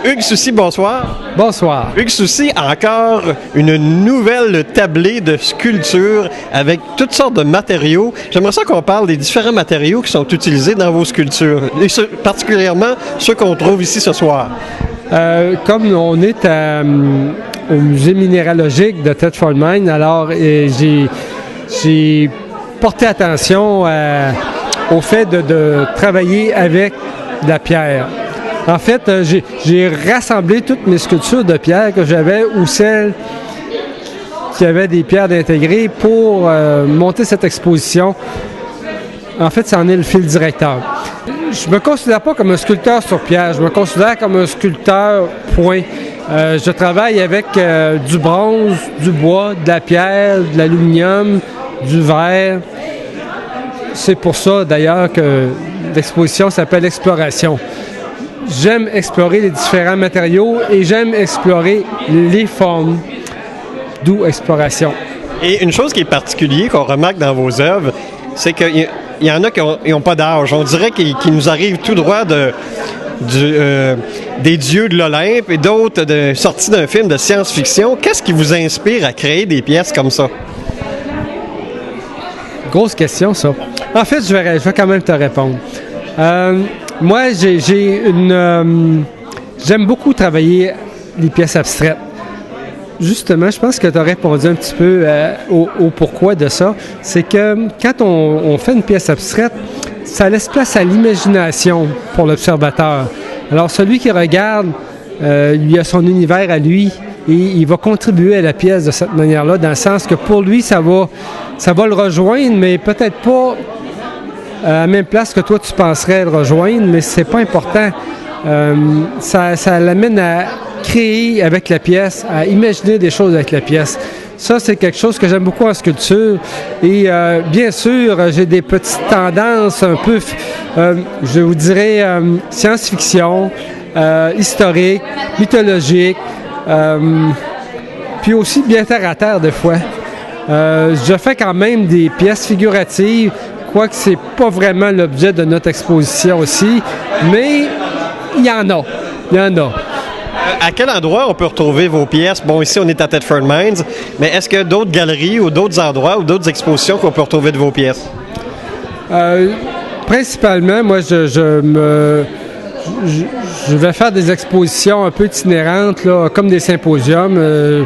Hugues Soucy, bonsoir. Bonsoir. Hugues Soucy, encore une nouvelle tablée de sculptures avec toutes sortes de matériaux. J'aimerais ça qu'on parle des différents matériaux qui sont utilisés dans vos sculptures, et particulièrement ceux qu'on trouve ici ce soir. Comme on est au musée minéralogique de Thetford Mines, alors j'ai porté attention au fait de travailler avec de la pierre. En fait, j'ai rassemblé toutes mes sculptures de pierre que j'avais ou celles qui avaient des pierres intégrées pour monter cette exposition. En fait, ça en est le fil directeur. Je me considère pas comme un sculpteur sur pierre, je me considère comme un sculpteur point. Je travaille avec du bronze, du bois, de la pierre, de l'aluminium, du verre. C'est pour ça d'ailleurs que l'exposition s'appelle Exploration. J'aime explorer les différents matériaux et j'aime explorer les formes, d'où exploration. Et une chose qui est particulière, qu'on remarque dans vos œuvres, c'est qu'il y en a qui n'ont pas d'âge. On dirait qu'ils nous arrivent tout droit des dieux de l'Olympe et d'autres sortis d'un film de science-fiction. Qu'est-ce qui vous inspire à créer des pièces comme ça? Grosse question, ça. En fait, je vais quand même te répondre. Moi, j'aime beaucoup travailler les pièces abstraites. Justement, je pense que tu as répondu un petit peu au pourquoi de ça. C'est que quand on fait une pièce abstraite, ça laisse place à l'imagination pour l'observateur. Alors, celui qui regarde, lui a son univers à lui et il va contribuer à la pièce de cette manière-là, dans le sens que pour lui, ça va le rejoindre, mais peut-être pas à la même place que toi, tu penserais le rejoindre, mais c'est pas important. Ça l'amène à créer avec la pièce, à imaginer des choses avec la pièce. Ça, c'est quelque chose que j'aime beaucoup en sculpture. Et bien sûr, j'ai des petites tendances un peu, je vous dirais, science-fiction, historique, mythologique, puis aussi bien terre à terre des fois. Je fais quand même des pièces figuratives, quoique c'est pas vraiment l'objet de notre exposition aussi, mais il y en a. À quel endroit on peut retrouver vos pièces? Bon, ici, on est à Thetford Mines, mais est-ce qu'il y a d'autres galeries ou d'autres endroits ou d'autres expositions qu'on peut retrouver de vos pièces? Principalement, moi, je vais faire des expositions un peu itinérantes, là, comme des symposiums.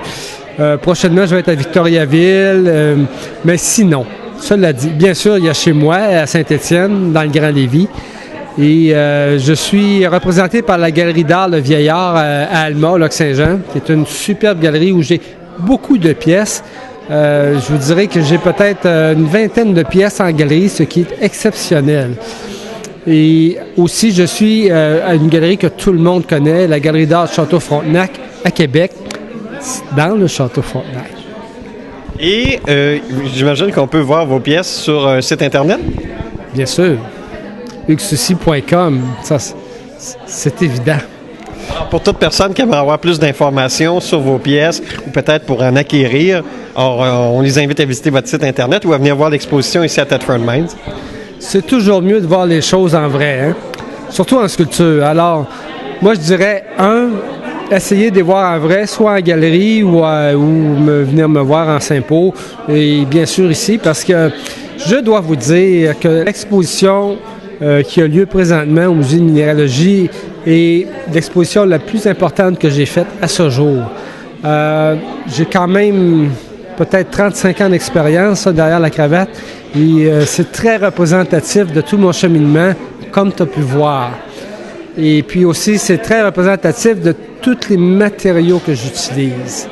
Prochainement, je vais être à Victoriaville, mais sinon, cela dit, bien sûr, il y a chez moi, à Saint-Étienne, dans le Grand Lévis. Et je suis représenté par la Galerie d'art Le Vieillard à Alma, au Lac-Saint-Jean, qui est une superbe galerie où j'ai beaucoup de pièces. Je vous dirais que j'ai peut-être une vingtaine de pièces en galerie, ce qui est exceptionnel. Et aussi, je suis à une galerie que tout le monde connaît, la Galerie d'art Château-Frontenac à Québec, dans le Château-Frontenac. Et j'imagine qu'on peut voir vos pièces sur un site Internet? Bien sûr. HuguesSoucy.com, ça, c'est évident. Alors, pour toute personne qui aimerait avoir plus d'informations sur vos pièces ou peut-être pour en acquérir, on les invite à visiter votre site Internet ou à venir voir l'exposition ici à Thetford Mines. C'est toujours mieux de voir les choses en vrai, hein? Surtout en sculpture. Alors, moi, je dirais, essayer de les voir en vrai, soit en galerie ou venir me voir en Saint-Pau. Et bien sûr ici, parce que je dois vous dire que l'exposition qui a lieu présentement au Musée de minéralogie est l'exposition la plus importante que j'ai faite à ce jour. J'ai quand même peut-être 35 ans d'expérience derrière la cravate et c'est très représentatif de tout mon cheminement, comme tu as pu voir. Et puis aussi, c'est très représentatif de tous les matériaux que j'utilise.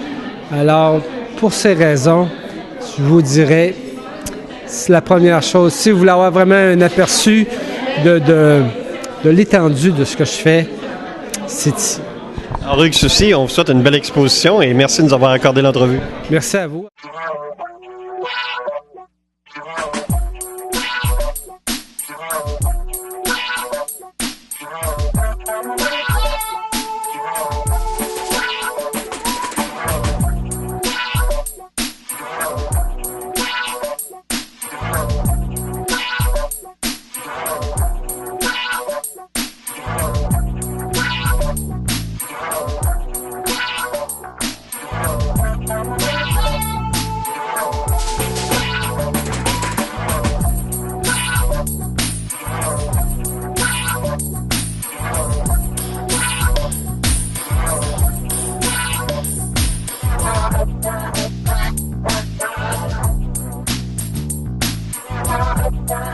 Alors, pour ces raisons, je vous dirais, c'est la première chose. Si vous voulez avoir vraiment un aperçu de l'étendue de ce que je fais, c'est ici. Alors, Hugues Soucy, on vous souhaite une belle exposition et merci de nous avoir accordé l'entrevue. Merci à vous. Bye.